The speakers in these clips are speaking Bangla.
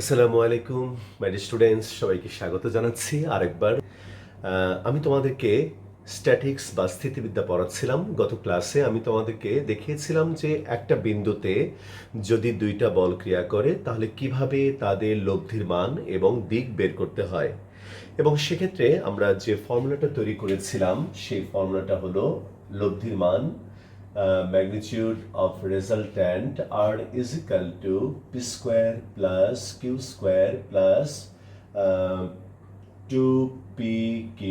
আসসালামু আলাইকুম মাই স্টুডেন্টস, সবাইকে স্বাগত জানাচ্ছি আরেকবার। আমি তোমাদেরকে স্ট্যাটিক্স বা স্থিতিবিদ্যা পড়াচ্ছিলাম। গত ক্লাসে আমি তোমাদেরকে দেখিয়েছিলাম যে একটা বিন্দুতে যদি দুইটা বল ক্রিয়া করে তাহলে কিভাবে তাদের লব্ধির মান এবং দিক বের করতে হয়। এবং সেক্ষেত্রে আমরা যে ফর্মুলাটা তৈরি করেছিলাম সেই ফর্মুলাটা হলো লব্ধির মান magnitude of resultant R is equal to p square plus q square plus 2pq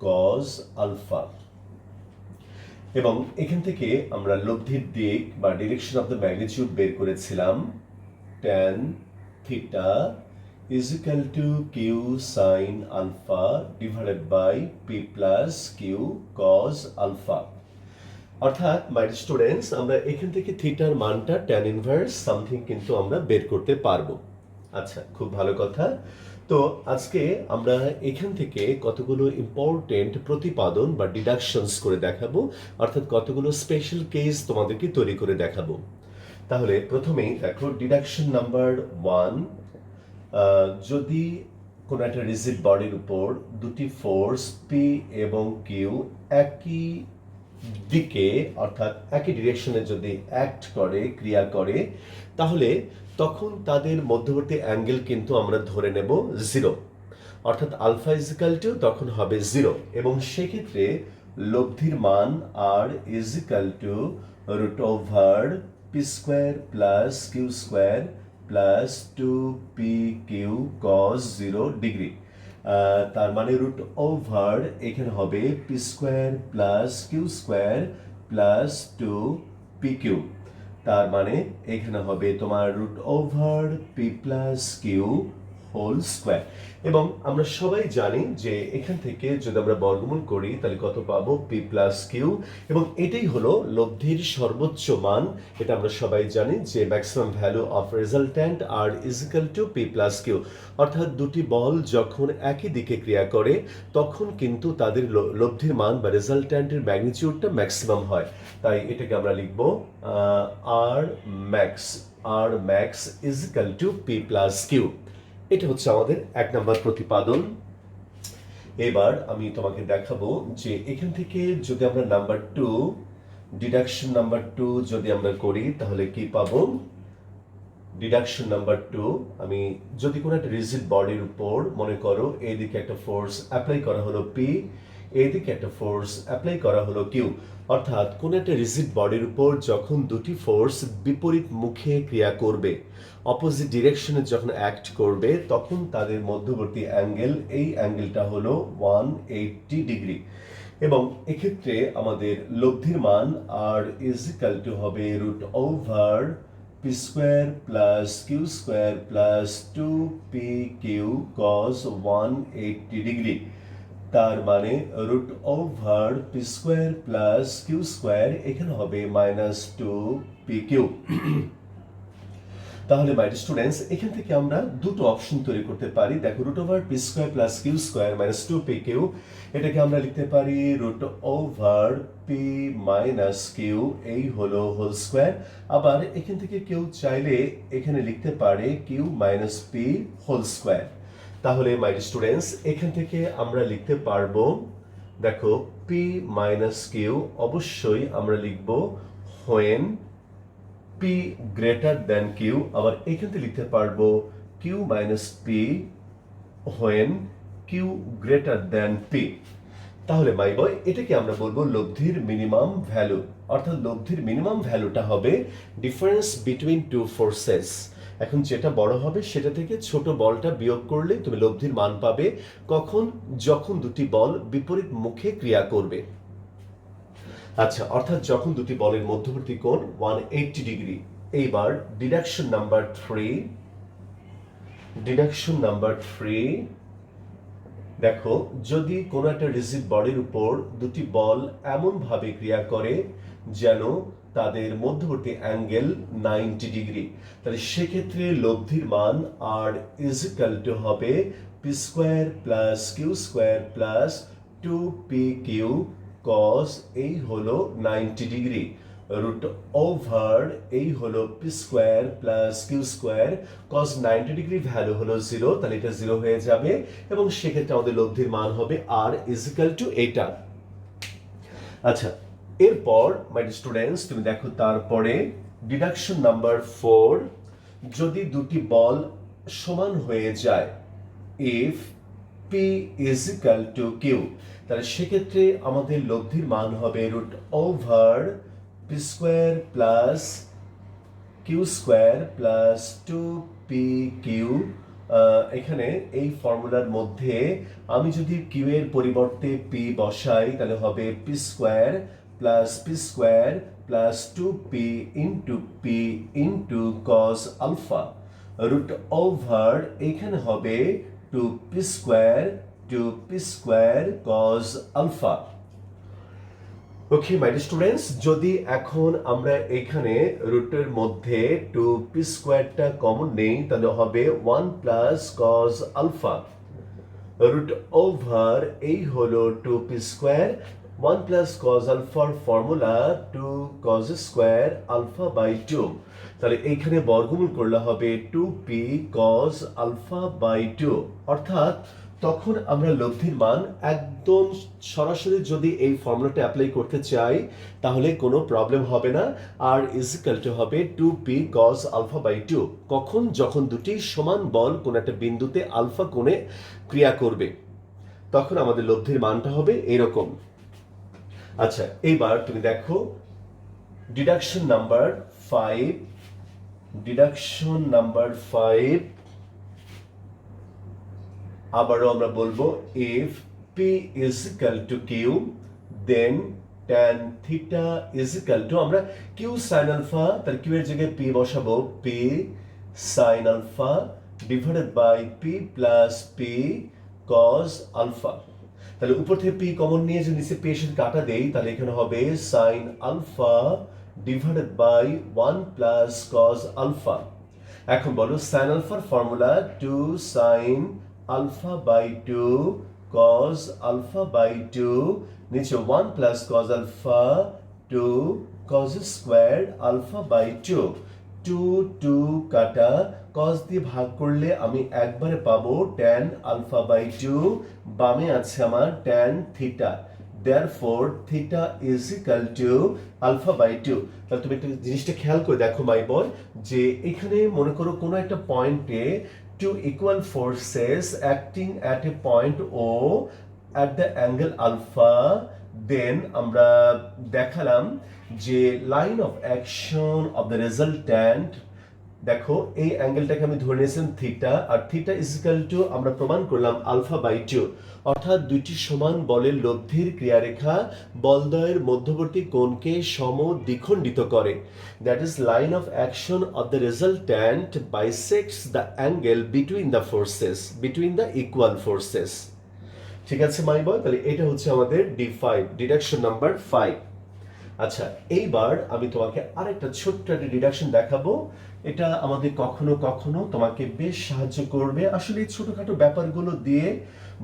cos alpha। এবং এখান থেকে আমরা লব্ধির দিক বা ডিরেকশন অফ দ্য ম্যাগনিটিউড বের করেছিলাম tan theta is equal to q sin alpha divided by p plus q cos alpha। অর্থাৎ মাই স্টুডেন্টস, আমরা এখান থেকে থিটার মানটা ট্যান ইনভার্স সামথিং কিন্তু আমরা বের করতে পারবো। আচ্ছা, খুব ভালো কথা। তো আজকে আমরা এখান থেকে কতগুলো ইম্পর্টেন্ট প্রতিপাদন বা ডিডাকশনস করে দেখাবো, অর্থাৎ কতগুলো স্পেশাল কেস তোমাদেরকে তৈরি করে দেখাবো। তাহলে প্রথমেই দেখো ডিডাকশন নাম্বার 1। যদি কোনো একটা রিজিড বডির উপর দুটি ফোর্স পি এবং কিউ একই দিকে অর্থাৎ একই ডিরেকশনে যদি অ্যাক্ট করে, ক্রিয়া করে, তাহলে তখন তাদের মধ্যবর্তী অ্যাঙ্গেল কিন্তু আমরা ধরে নেব 0, অর্থাৎ আলফা ইজিক্যাল টু তখন হবে 0। এবং সেক্ষেত্রে লব্ধির মান আর equal to root over P square plus Q square plus 2pq cos 0 degree. তার মানে রুট ওভার এখানে হবে P square plus Q square plus 2pq। তার মানে এখানে হবে তোমার root over P plus Q whole square. এবং আমরা সবাই জানি যে এখান থেকে যদি আমরা বর্গমূল করি তাহলে কত পাবো, পি প্লাস কিউ। এবং এটাই হলো লব্ধির সর্বোচ্চ মান। এটা আমরা সবাই জানি যে maximum value of resultant R equal to P plus Q. অর্থাৎ দুটি বল যখন একই দিকে ক্রিয়া করে তখন কিন্তু তাদের লব্ধির মান বা রেজাল্ট্যান্টের ম্যাগনিটিউডটা ম্যাক্সিমাম হয়। তাই এটাকে আমরা লিখব আর max equal to P plus Q. এটা হচ্ছে আমাদের 1 নম্বর প্রতিপাদন। এবার আমি তোমাকে দেখাবো যে এখান থেকে যদি আমরা নাম্বার 2, ডিডাকশন নাম্বার 2 যদি আমরা করি তাহলে কি পাবো। ডিডাকশন নাম্বার 2, আমি যদি কোনো একটা রিজিড বডির উপর মনে করো এইদিকে একটা ফোর্স অ্যাপ্লাই করা হলো পি, এইদিকে একটা ফোর্স অ্যাপ্লাই করা হলো কিউ, অর্থাৎ কোনো একটা রিজিড বডির উপর যখন দুটি ফোর্স বিপরীত মুখে ক্রিয়া করবে, অপোজিট ডিরেকশনে যখন অ্যাক্ট করবে, তখন তাদের মধ্যবর্তী অ্যাঙ্গেল, এই অ্যাঙ্গেলটা হলো 180 ডিগ্রি। এবং এক্ষেত্রে আমাদের লব্ধির মান আর ইজিক্যাল টু হবে root over P square plus Q square plus 2pq cos 180 ডিগ্রি। তার মানে root over P square plus Q square এখানে হবে মাইনাস 2pq। তাহলে মাই স্টুডেন্টস, এখান থেকে আমরা দুটো অপশন তৈরি করতে পারি। দেখো, root over P square plus Q square minus 2pq, এটাকে আমরা লিখতে পারি root over P minus Q, এই হলো হোল স্কোয়ার। আবার এখান থেকে কেউ চাইলে এখানে লিখতে পারে Q minus P whole square. তাহলে মাই স্টুডেন্টস, এখান থেকে আমরা লিখতে পারবো, দেখো, পি মাইনাস কিউ অবশ্যই আমরা লিখব when P greater than Q. আবার এখান থেকে লিখতে পারবো Q minus P when Q greater than P. তাহলে মাই বয়, এটাকে আমরা বলবো লব্ধির মিনিমাম ভ্যালু। অর্থাৎ লব্ধির মিনিমাম ভ্যালুটা হবে ডিফারেন্স বিটুইন টু ফোর্সেস। এখন যেটা বড় হবে সেটা থেকে ছোট বলটা বিয়োগ করলে তুমি লব্ধির মান পাবে। কখন? যখন দুটি বল বিপরীত মুখে ক্রিয়া করবে। আচ্ছা, অর্থাৎ যখন দুটি বলের মধ্যবর্তী কোণ 180 ডিগ্রি। এইবার ডিডাকশন নাম্বার 3। দেখো, যদি কোনো একটা রিজিড বডির উপর দুটি বল এমনভাবে ক্রিয়া করে যেন তাদের মধ্যবর্তী অ্যাঙ্গেল 90 ডিগ্রি, তাহলে সেক্ষেত্রে লব্ধির মান আর ইজিক্যাল টু হবে P square plus Q square plus 2pq cos, এই হলো 90 ডিগ্রি। রুট ওভার এই হলো P square plus Q square cos 90 degree value হলো 0, তাহলে এটা 0 হয়ে যাবে এবং সেক্ষেত্রে আমাদের লব্ধির মান হবে আর ইজিক্যাল টু এইটা। আচ্ছা, এরপর মাই স্টুডেন্টস তুমি দেখো তারপরে ডিডাকশন নাম্বার 4, যদি দুটি বল সমান হয়ে যায় if P is equal to Q, তাহলে সেক্ষেত্রে আমাদের লব্ধির মান হবে root over P square plus Q square plus 2pq। এখানে এই ফর্মুলার মধ্যে আমি যদি কিউ এর পরিবর্তে পি বসাই তাহলে হবে P square plus 2p into P into cos alpha root over এখানে হবে 2p square cos alpha. Okay my students, যদি এখন আমরা এখানে রুটের মধ্যে 2p স্কোয়ারটা কমন নেই তাহলে হবে 1 plus cos alpha root over এই হলো 2p স্কোয়ার 1 প্লাস কস আলফার formula 2 cos square alpha by 2, তাহলে এইখানে বর্গমূল করলে হবে 2p কস আলফা বাই 2, অর্থাৎ তখন আমরা লব্ধির মান একদম সরাসরি যদি এই ফর্মুলাটা অ্যাপ্লাই করতে চাই তাহলে কোনো প্রবলেম হবে না, আর ইজিক্যাল টু হবে 2p cos আলফা বাই 2। কখন? যখন দুটি সমান বল কোন একটা বিন্দুতে আলফা কোণে ক্রিয়া করবে তখন আমাদের লব্ধির মানটা হবে এরকম। আচ্ছা, এইবার তুমি দেখো ডিডাকশন নাম্বার 5, আবারও আমরা বলবো if P is equal to Q then tan theta is equal to, আমরা কিউ সাইন আলফা, তাহলে কিউ এর জায়গায় পি বসাবো P sine alpha divided by P plus P cos alpha, তাহলে উপর থেকে পি কমন নিয়ে যদি নিচে পি এর সাথে কাটা দেই তাহলে এখানে হবে sine alpha divided by 1 plus cos alpha. এখন বলো সাইন আলফার formula 2 sine alpha by 2 cos alpha by 2, নিচে 1 plus cos alpha 2 cos square alpha by 2, 2 কাটা cos দিয়ে ভাগ করলে আমি একবারে পাবো tan আলফা বাই 2, বামে আছে আমার tan theta, therefore theta is equal to alpha by 2। তাহলে তুমি একটা জিনিসটা খেয়াল করে দেখো মাই বয়, যে এখানে মনে করো কোনো একটা পয়েন্টে two equal forces acting at a point O at the angle alpha, then আমরা দেখালাম যে line of action of the resultant, দেখো এই অ্যাঙ্গেলটাকে আমি ধরে নিয়েছিলাম থিটা, আর থিটা ইজ ইকুয়াল টু আমরা প্রমাণ করলাম আলফা বাই 2, অর্থাৎ দুইটি সমান বলের লব্ধির ক্রিয়ারেখা বলদ্বয়ের মধ্যবর্তী কোণকে সমদ্বিখণ্ডিত করে। That is line of action of the resultant bisects the angle between the equal forces. ঠিক আছে মাই বয়, তাহলে এটা হচ্ছে আমাদের D5 ডিডাকশন নাম্বার 5। আচ্ছা, এইবার আমি তোমাকে আরেকটা ছোট্ট একটা ডিডাকশন দেখাবো, এটা আমাদের কখনো কখনো তোমাকে বেশ সাহায্য করবে, আসলে এই ছোটখাটো ব্যাপারগুলো দিয়ে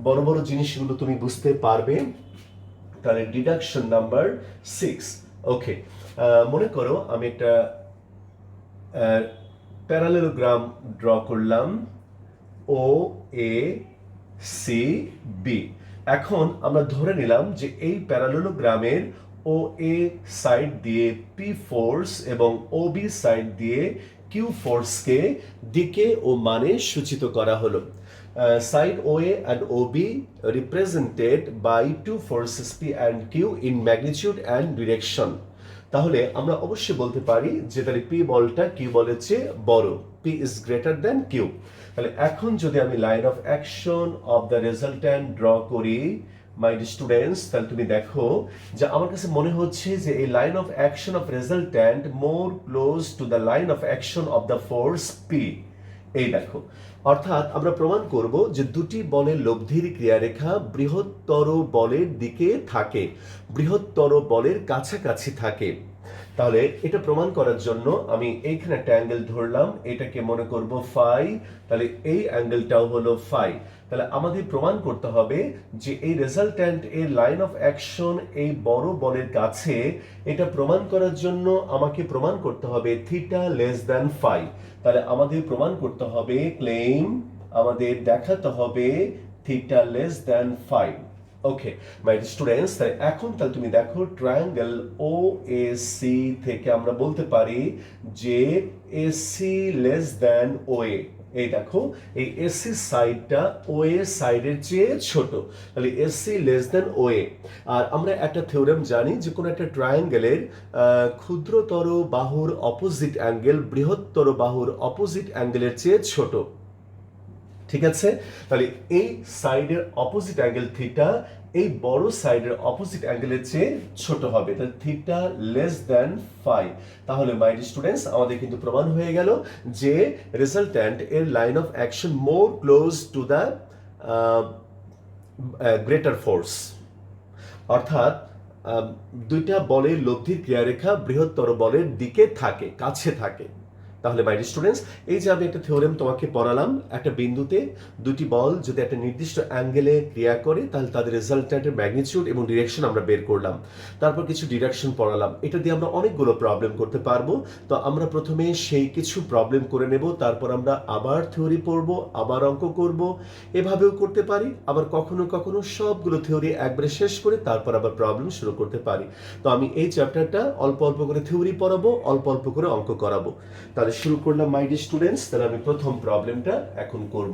বড় বড় জিনিসগুলো তুমি বুঝতে পারবে। তাহলে ডিডাকশন নাম্বার 6, ওকে, মনে করো আমি একটা প্যারালেলোগ্রাম ড্র করলাম ও এ সি বি। এখন আমরা ধরে নিলাম যে এই প্যারালেলোগ্রামের ও এ সাইড দিয়ে পি ফোর্স এবং ও বি সাইড দিয়ে কিউ ফোর্সকে দিকে ও মানে সূচিত করা হলো। Side OA and OB represented by two forces P and Q in magnitude and direction. তাহলে আমরা অবশ্যই বলতে পারি যে তাহলে P বলটা Q বলের চেয়ে বড়, P is greater than Q। তাহলে এখন যদি আমি line of action of the resultant draw করি মাই স্টুডেন্টস, তাহলে তুমি দেখো যে আমার কাছে মনে হচ্ছে যে এই line of action of resultant more close to the line of action of the force P. এই দেখো, অর্থাৎ আমরা প্রমাণ করব যে দুটি বলের লব্ধির ক্রিয়ারেখা বৃহত্তর বলের দিকে থাকে, বৃহত্তর বলের কাছাকাছি থাকে। তাহলে এটা প্রমাণ করার জন্য আমি এইখানে একটা অ্যাঙ্গেল ধরলাম, এটাকে মনে করব ফাই, তাহলে এই অ্যাঙ্গেলটাও হলো ফাই। তাহলে আমাদের প্রমাণ করতে হবে যে এই রেজাল্ট্যান্ট এর লাইন অফ অ্যাকশন এই বড় বলের কাছে, এটা প্রমাণ করার জন্য আমাকে প্রমাণ করতে হবে থিটা লেস দ্যান ফাই। তাহলে আমাদের প্রমাণ করতে হবে, ক্লেম আমাদের দেখাতে হবে theta less than phi. Okay my students, তাই এখন তাহলে তুমি দেখো ট্রায়াঙ্গেল ও এ সি থেকে আমরা বলতে পারি যে এসি লেস দ্যান ও এ। এই দেখো এই এসি সাইডটা ও এ সাইডের চেয়ে ছোট, তাহলে এসি লেস দ্যান ও এ। আর আমরা একটা থিওরেম জানি যে কোনো একটা ট্রায়াঙ্গেলের ক্ষুদ্রতর বাহুর অপোজিট অ্যাঙ্গেল বৃহত্তর বাহুর অপোজিট অ্যাঙ্গেলের চেয়ে ছোট। ঠিক আছে, তাহলে এই সাইডের অপোজিট অ্যাঙ্গেল থিটা এই বড় সাইডের অপোজিট অ্যাঙ্গেলের চেয়ে ছোট হবে, তাহলে থিটা লেস দ্যান ফাই। তাহলে মাই স্টুডেন্টস আমাদের কিন্তু প্রমাণ হয়ে গেল যে রেজাল্ট্যান্ট এর line of action more close to the greater force, অর্থাৎ দুইটা বলের লব্ধির ক্রিয়ারেখা বৃহত্তর বলের দিকে থাকে, কাছে থাকে। তাহলে মাই স্টুডেন্টস, এই যে আমি একটা থিওরেম তোমাকে পড়ালাম, একটা বিন্দুতে দুটি বল যদি একটা নির্দিষ্ট অ্যাঙ্গেলে ক্রিয়া করে তাহলে তাদের রেজাল্ট্যান্টের ম্যাগনিটিউড এবং ডিরেকশন আমরা বের করলাম। তারপর কিছু ডিরেকশন পড়ালাম, এটা দিয়ে আমরা অনেকগুলো প্রবলেম করতে পারবো। তো আমরা প্রথমে সেই কিছু প্রবলেম করে নেব, তারপর আমরা আবার থিওরি পড়ব, আবার অঙ্ক করব, এভাবেও করতে পারি। আবার কখনো কখনো সবগুলো থিওরি একবারে শেষ করে তারপর আবার প্রবলেম শুরু করতে পারি। তো আমি এই চ্যাপ্টারটা অল্প অল্প করে থিওরি পড়াবো, অল্প অল্প করে অঙ্ক করাবো। তাহলে শুরু করলাম মাই ডিয়ার স্টুডেন্টস। তাহলে আমি প্রথম প্রবলেমটা এখন করব।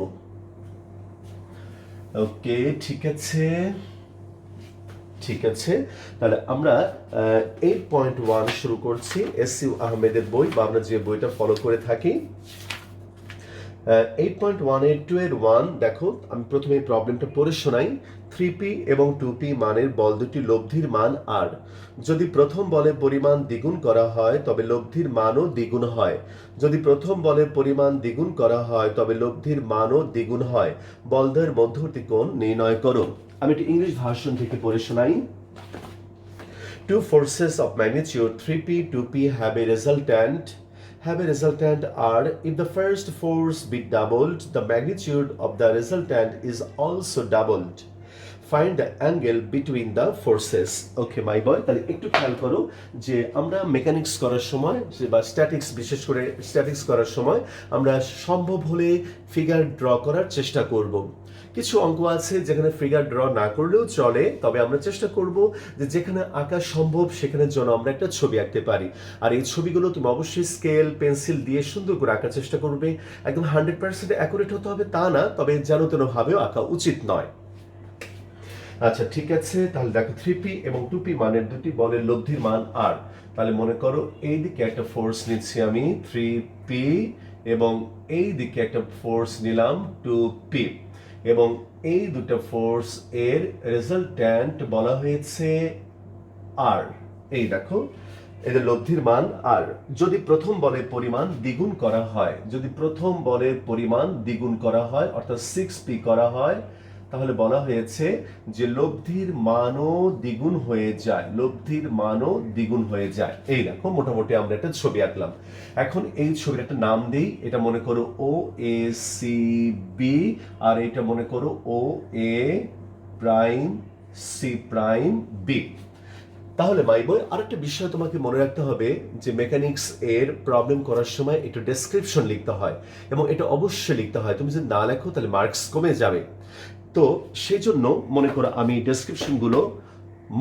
ওকে ঠিক আছে, ঠিক আছে। তাহলে আমরা 8.1 শুরু করছি, এসইউ আহমেদের বই, বা আমরা যে বইটা ফলো করে থাকি। 8.1 এর 2 এর 1 দেখো, আমি প্রথমে এই প্রবলেমটা পড়ে শোনাই। 3p এবং 2p মানের বল দুটি লব্ধির মান আর। যদি প্রথম বলের পরিমাণ দ্বিগুণ করা হয় তবে লব্ধির মানও দ্বিগুণ হয়। যদি প্রথম বলের পরিমাণ দ্বিগুণ করা হয় তবে লব্ধির মানও দ্বিগুণ হয়। বলদ্বয়ের মধ্যবর্তী কোণ নির্ণয় করো। আমি একটি ইংলিশ ভার্সন থেকে পড়ে শোনাই। Two forces of magnitude 3p, 2p have a resultant R. If the first force be doubled, the magnitude of the resultant is also doubled. Find the angle between the forces. Okay my boy, তাহলে একটু খেয়াল করো যে আমরা মেকানিক্স করার সময় বা স্ট্যাটিক্স, বিশেষ করে স্ট্যাটিক্স করার সময় আমরা সম্ভব হলে ফিগার ড্র করার চেষ্টা করব। কিছু অঙ্ক আছে যেখানে ফিগার ড্র না করলেও চলে, তবে আমরা চেষ্টা করব যে যেখানে আঁকা সম্ভব সেখানের জন্য আমরা একটা ছবি আঁকতে পারি। আর এই ছবিগুলো তুমি অবশ্যই স্কেল পেন্সিল দিয়ে সুন্দর করে আঁকার চেষ্টা করবে। একদম 100% অ্যাকুরেট হতে হবে তা না, তবে যেন তেন ভাবেও আঁকা উচিত নয়। আচ্ছা ঠিক আছে, তাহলে দেখো 3p এবং 2p মানের দুটি বলের লব্ধির মান আর। তাহলে মনে করো এই দিকে একটা ফোর্স নিচ্ছি আমি 3p, এবং এই দিকে একটা ফোর্স নিলাম 2p, এবং এই দুটো ফোর্স এর রেজাল্ট্যান্ট বলা হয়েছে আর। এই দেখো এদের লব্ধির মান আর। যদি প্রথম বলের পরিমাণ দ্বিগুণ করা হয়, যদি প্রথম বলের পরিমাণ দ্বিগুণ করা হয় অর্থাৎ 6p করা হয়, তাহলে বলা হয়েছে যে লব্ধির মানও দ্বিগুণ হয়ে যায়, লব্ধির মানও দ্বিগুণ হয়ে যায়। এই দেখো মোটামুটি আমরা একটা ছবি আঁকলাম। এখন এই ছবির একটা নাম দিই, এটা মনে করো ও এ সি বি, আর এটা মনে করো ও এ প্রাইম সি প্রাইম বি। তাহলে মাই বই, আরেকটা বিষয় তোমাকে মনে রাখতে হবে যে মেকানিক্স এর প্রবলেম করার সময় একটু ডেসক্রিপশন লিখতে হয়, এবং এটা অবশ্যই লিখতে হয়। তুমি যদি না লেখো তাহলে মার্কস কমে যাবে। তো সেই জন্য মনে করো আমি ডেসক্রিপশনগুলো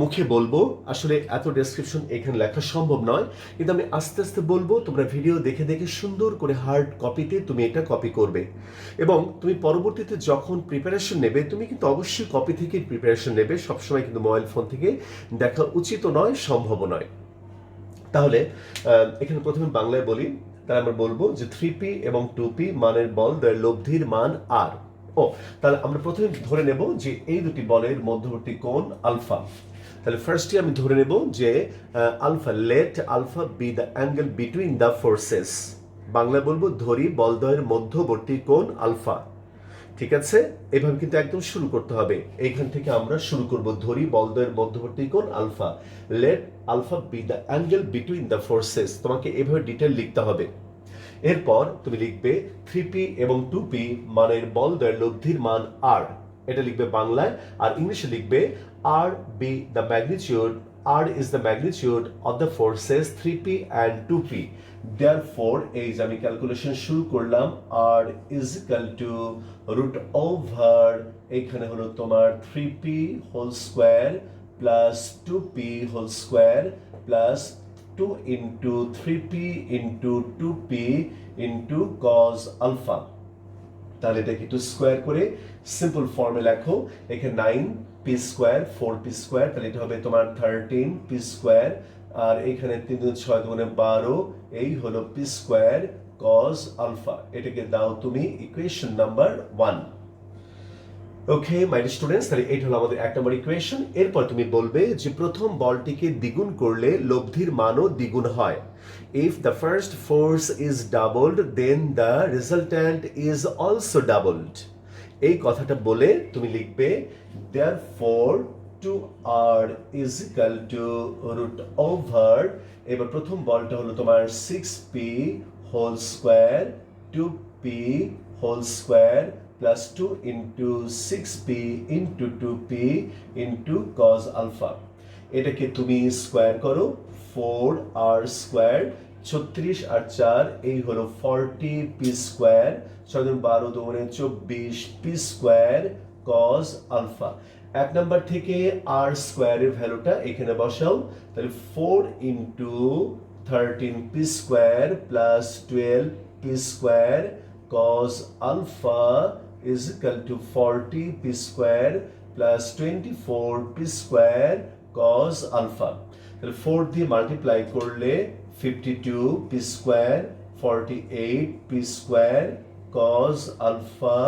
মুখে বলবো, আসলে এত ডেসক্রিপশন এখানে লেখা সম্ভব নয়, কিন্তু আমি আস্তে আস্তে বলবো, তোমরা ভিডিও দেখে দেখে সুন্দর করে হার্ড কপিতে তুমি এটা কপি করবে। এবং তুমি পরবর্তীতে যখন প্রিপারেশন নেবে, তুমি কিন্তু অবশ্যই কপি থেকে প্রিপারেশন নেবে, সবসময় কিন্তু মোবাইল ফোন থেকে দেখা উচিত নয়, সম্ভব নয়। তাহলে এখানে প্রথমে বাংলায় বলি, তাহলে আমরা বলবো যে 3p এবং 2p মানের বল দ্বয়ের লব্ধির মান আর। তাহলে আমরা প্রথমে ধরে নেব যে এই দুটি বলের মধ্যবর্তী কোণ আলফা। তাহলে ফার্স্টে আমি ধরে নেব যে alpha, let alpha be the angle between the forces. Bangla বলবো ধরি বলদ্বয়ের মধ্যবর্তী কোণ আলফা। ঠিক আছে, এভাবে কিন্তু একদম শুরু করতে হবে। এইখান থেকে আমরা শুরু করব। ধরি বলদ্বয়ের মধ্যবর্তী কোণ alpha, let alpha be the angle between the forces. তোমাকে এভাবে ডিটেল লিখতে হবে। এরপর তুমি লিখবে 3p এবং 2p মানের বলদ্বয়ের লব্ধির মান r, এটা লিখবে বাংলায়। আর ইংলিশে লিখবে r be the magnitude, r is the magnitude of the forces 3p and 2p. Therefore এই যে আমি ক্যালকুলেশন শুরু করলাম, r is equal to root over এখানে হলো তোমার 3p whole square plus 2p whole square plus 2 into 3p into 2p into cos alpha। তাহলে এটাকে একটু স্কোয়ার করে সিম্পল ফর্মে লেখো। এখানে 9p স্কোয়ার 4p স্কোয়ার, তাহলে এটা হবে তোমার 13p স্কোয়ার। আর এখানে 3 × 6 = 12, এই হলো p স্কোয়ার cos আলফা। এটাকে দাও তুমি equation number 1। Okay my students, তাহলে এইটা হলো আমাদের 1 নম্বর ইকুয়েশন। এরপর তুমি বলবে যে প্রথম বলটিকে দ্বিগুণ করলে লব্ধির মানও দ্বিগুণ হয়। If the first force is doubled, then the resultant is also doubled. এই কথাটা বলে তুমি লিখবে therefore 2r is equal to root over, এবার প্রথম বলটা হলো তোমার 6p whole square 2p whole square plus 2 into 6p into 2p into cos alpha। এটাকে তুমি স্কয়ার করো, 4r স্কয়ার 36 আর 4 এই হলো 40p square, 6 × 12 = 24p square cos alpha। 1 number থেকে r স্কয়ারের ভ্যালুটা এখানে বসাও, তাহলে 4 into 13p square plus 12p square cos alpha is equal to 40p square plus 24p square cos alpha। তাহলে 4 দিয়ে মাল্টিপ্লাই করলে 52p square 48p square cos alpha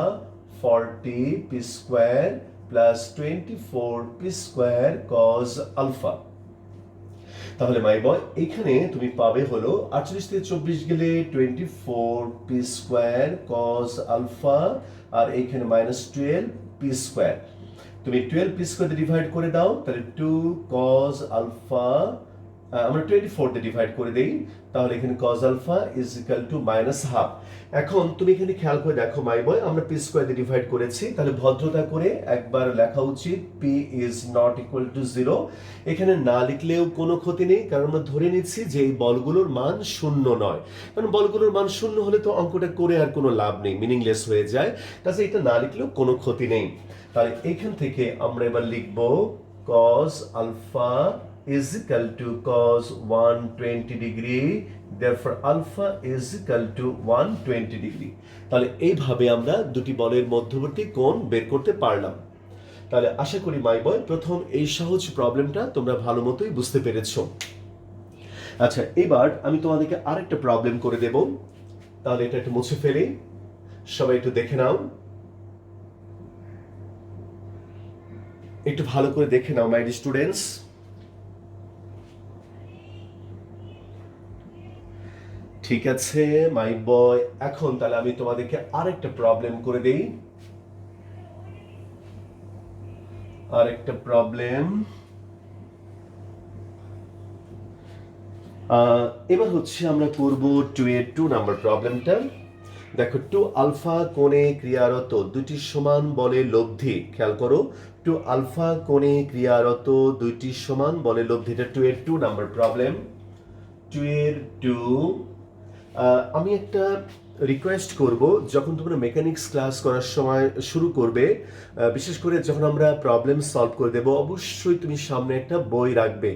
40p square plus 24p square cos alpha। তাহলে মাই বয় এখানে তুমি পাবে হলো 48 থেকে 24 গেলে 24p স্কয়ার cos আলফা, আর এইখানে -12p স্কয়ার। তুমি 12p স্কয়ার দিয়ে ডিভাইড করে দাও, তাহলে 2 cos আলফা, আমরা 24 দিয়ে ডিভাইড করে দেই, তাহলে এখানে cos alpha is equal to -12। এখন তুমি এখানে খেয়াল করে দেখো মাই বয়, আমরা p স্কয়ার দিয়ে ডিভাইড করেছি, তাহলে ভদ্রতা করে একবার লেখা উচিত p is not equal to 0। এখানে না লিখলেও কোনো ক্ষতি নেই, কারণ আমরা ধরে নিচ্ছি যে এই বলগুলোর মান শূন্য নয়। কারণ বলগুলোর মান শূন্য হলে তো অঙ্কটা করে আর কোনো লাভ নেই, মিনিংলেস হয়ে যায়। কাজে এটা না লিখলেও কোনো ক্ষতি নেই। তাহলে এখান থেকে আমরা এবার লিখব cos alpha is equal to cos 120 degree, therefore alpha is equal to 120 degree। তাহলে এইভাবে আমরা দুটি বলের মধ্যবর্তী কোণ বের করতে পারলাম। তাহলে আশা করি মাই বয় প্রথম এই সহজ প্রবলেমটা তোমরা ভালো মতোই বুঝতে পেরেছো। আচ্ছা, এবার আমি তোমাদেরকে আরেকটা প্রবলেম করে দেব। তাহলে এটা একটু মুছে ফেলি, সবাই একটু দেখে নাও, একটু ভালো করে দেখে নাও মাই স্টুডেন্টস। ঠিক আছে মাই বয়, এখন তাহলে আমি তোমাদেরকে আরেকটা প্রবলেম করে দেই। আরেকটা প্রবলেম, এবার হচ্ছে আমরা করব 2 নাম্বার প্রবলেমটা। দেখো 2 আলফা কোণে ক্রিয়ারত দুটি সমান বলে লব্ধি, খেয়াল করো 2 আলফা কোণে ক্রিয়ারত দুইটি সমান বলে লব্ধি, এটা 2 নাম্বার প্রবলেম। 2 আমি একটা রিকোয়েস্ট করব, যখন তোমরা মেকানিক্স ক্লাস করার সময় শুরু করবে, বিশেষ করে যখন আমরা প্রবলেম সলভ করে দেব, অবশ্যই তুমি সামনে একটা বই রাখবে।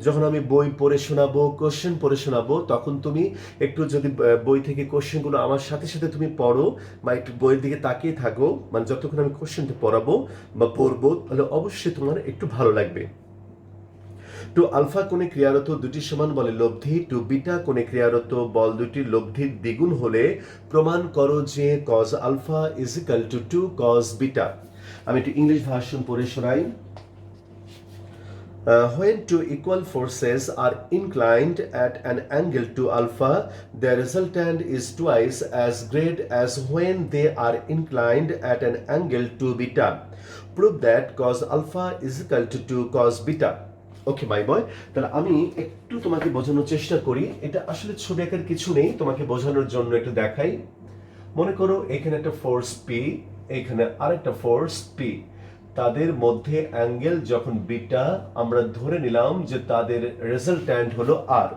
যখন আমি বই পড়ে শোনাবো, কোশ্চেন পড়ে শোনাবো, তখন তুমি একটু যদি বই থেকে কোশ্চেনগুলো আমার সাথে সাথে তুমি পড়ো বা একটু বইয়ের দিকে তাকিয়ে থাকো, মানে যতক্ষণ আমি কোশ্চেনটা পড়াবো বা পড়বো, তাহলে অবশ্যই তোমার একটু ভালো লাগবে। 2 আলফা কোণে ক্রিয়ারত দুটি সমান বলে লব্ধি 2 বিটা কোণে ক্রিয়ারত বল দুটির লব্ধির দ্বিগুণ হলে প্রমাণ করো যে cos alpha is equal to 2 cos beta. আমি একটু ইংলিশ ভার্সন পড়ে শোনাই। When two equal forces are inclined at an angle to alpha, the resultant is twice as great as when they are inclined at an angle to beta. Prove that cos alpha is equal to cos beta. ওকে মাই বয়, তাহলে আমি একটু তোমাকে বোঝানোর চেষ্টা করি। এটা আসলে ছবি আঁকার কিছু নেই, তোমাকে বোঝানোর জন্য একটু দেখাই। মনে করো এখানে একটা ফোর্স পি, এখানে আরেকটা ফোর্স পি, তাদের মধ্যে অ্যাঙ্গেল যখন বিটা, আমরা ধরে নিলাম যে তাদের রেজাল্ট্যান্ট হলো আর।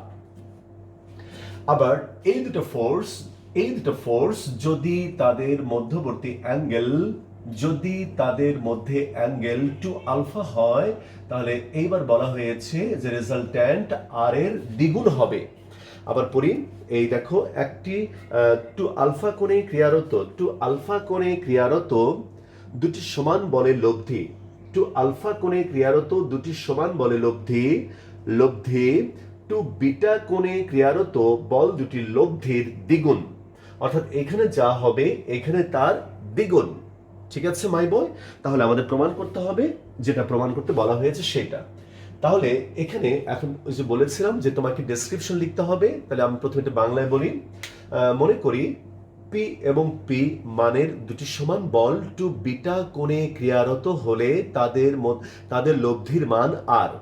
আবার এই দুটো ফোর্স যদি তাদের মধ্যবর্তী অ্যাঙ্গেল টু আলফা হয়, তাহলে এইবার বলা হয়েছে যে রেজাল্ট্যান্ট আর এর দ্বিগুণ হবে। আবার পড়ি, এই দেখো একটি টু আলফা কোণে ক্রিয়ারত দুটি সমান বলের লব্ধি, টু বিটা কোণে ক্রিয়ারত বল দুটি লব্ধির দ্বিগুণ, অর্থাৎ এখানে যা হবে এখানে তার দ্বিগুণ। ঠিক আছে মাই বয়, তাহলে আমাদের প্রমাণ করতে হবে যেটা প্রমাণ করতে বলা হয়েছে সেটা। তাহলে এখানে এখন ওই যে বলেছিলাম যে তোমাকে ডেসক্রিপশন লিখতে হবে, তাহলে আমি প্রথমে এটা বাংলায় বলি। মনে করি পি এবং পি মানের দুটি সমান বল টু বিটা কোণে ক্রিয়ারত হলে তাদের লব্ধির মান আর।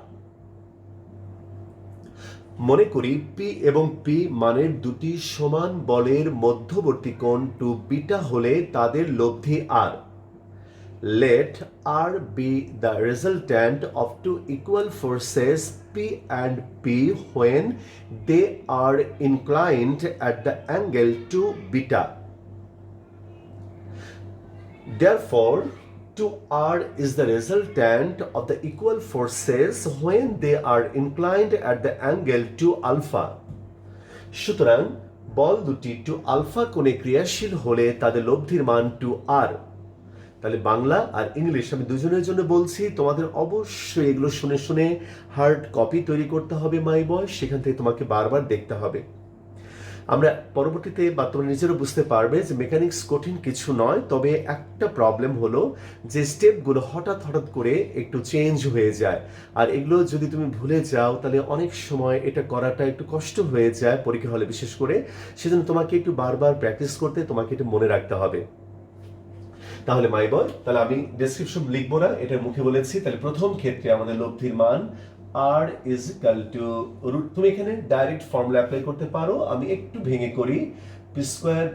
মনে করি পি এবং পি মানের দুটি সমান বলের মধ্যবর্তী কোণ টু বিটা হলে তাদের লব্ধি আর। Let R be the resultant of two equal forces P and P when they are inclined at the angle to beta. Therefore, 2R is the resultant of the equal forces when they are inclined at the angle to alpha. সুতরাং বল দুটি টু আলফা কোণে ক্রিয়াশীল হলে তাদের লব্ধির মান 2R। তাহলে বাংলা আর ইংলিশ আমি দুজনের জন্য বলছি, তোমাদের অবশ্যই এগুলো শুনে শুনে হার্ড কপি তৈরি করতে হবে মাই বয়, সেখান থেকে তোমাকে বারবার দেখতে হবে। আমরা পরবর্তীতে বা তোমরা নিজেরও বুঝতে পারবে যে মেকানিক্স কঠিন কিছু নয়, তবে একটা প্রবলেম হলো যে স্টেপগুলো হঠাৎ করে একটু চেঞ্জ হয়ে যায়, আর এগুলো যদি তুমি ভুলে যাও তাহলে অনেক সময় এটা করাটা একটু কষ্ট হয়ে যায় পরীক্ষা হলে বিশেষ করে। সেজন্য তোমাকে একটু বারবার প্র্যাকটিস করতে, তোমাকে এটা মনে রাখতে হবে। তাহলে মাই বয়, তাহলে আমি ডেসক্রিপশন লিখবো না, এটা মুখে বলেছি। তাহলে প্রথম ক্ষেত্রে আমাদের লব্ধির মান r is equal to root, তুমি এখানে ডাইরেক্ট ফর্মুলা অ্যাপ্লাই করতে পারো, আমি একটু ভেঙে করি। পি স্কোয়ার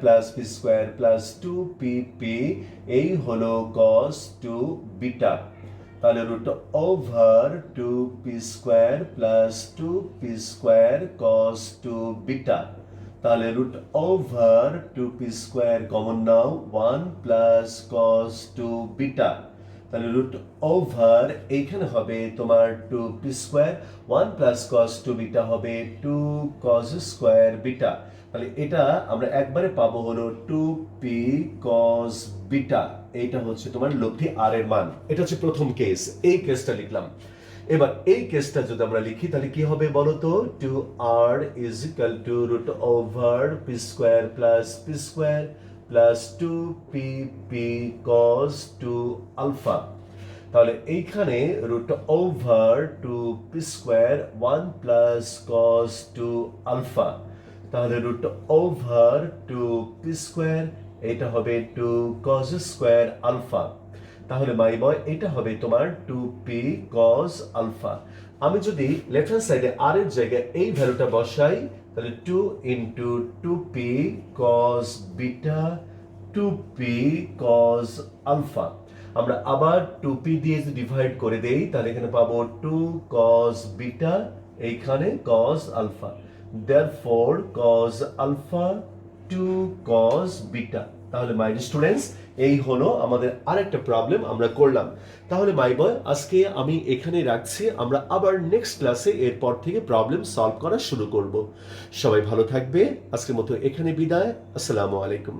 প্লাস 2pp, এই হলো cos 2 বিটা, তাহলে root over 2p square plus 2p square cos 2 beta, তাহলে root over 2p square common now 1 plus cos 2 beta, তাহলে রুট ওভার এইখানে হবে তোমার 2p square, 1 plus cos 2 beta হবে 2 cos স্কোয়ার বিটা। তাহলে এটা আমরা একবারে পাবো হলো 2p cos বিটা, এইটা হচ্ছে তোমার লব্ধি আর এর মান। এটা হচ্ছে প্রথম কেস, এই কেসটা লিখলাম। এবার এই কেসটা যদি আমরা লিখি তাহলে কি হবে বলো তো, 2r is equal to root over p square plus 2pp cos 2 alpha। তাহলে এইখানে root over 2p square 1 plus cos 2 alpha, তাহলে root over 2p square এটা হবে 2 cos square alpha। তাহলে মাই বয় এটা হবে তোমার 2p cos alpha। আমি যদি লেফট হ্যান্ড সাইডে r এর জায়গায় এই ভ্যালুটা বসাই, তাহলে 2 into 2p cos beta 2p cos alpha। আমরা আবার 2p দিয়ে যদি ডিভাইড করে দেই তাহলে এখানে পাবো 2 cos beta, এইখানে cos alpha, therefore cos alpha 2 cos beta। তাহলে মাই স্টুডেন্টস, এই হলো আমাদের আরেকটা প্রবলেম আমরা করলাম। তাহলে মাই বয় আজকে আমি এখানে রাখছি, আমরা আবার নেক্সট ক্লাসে এরপর থেকে প্রবলেম সলভ করা শুরু করব। সবাই ভালো থাকবে, আজকের মতো এখানে বিদায়, আসসালামু আলাইকুম।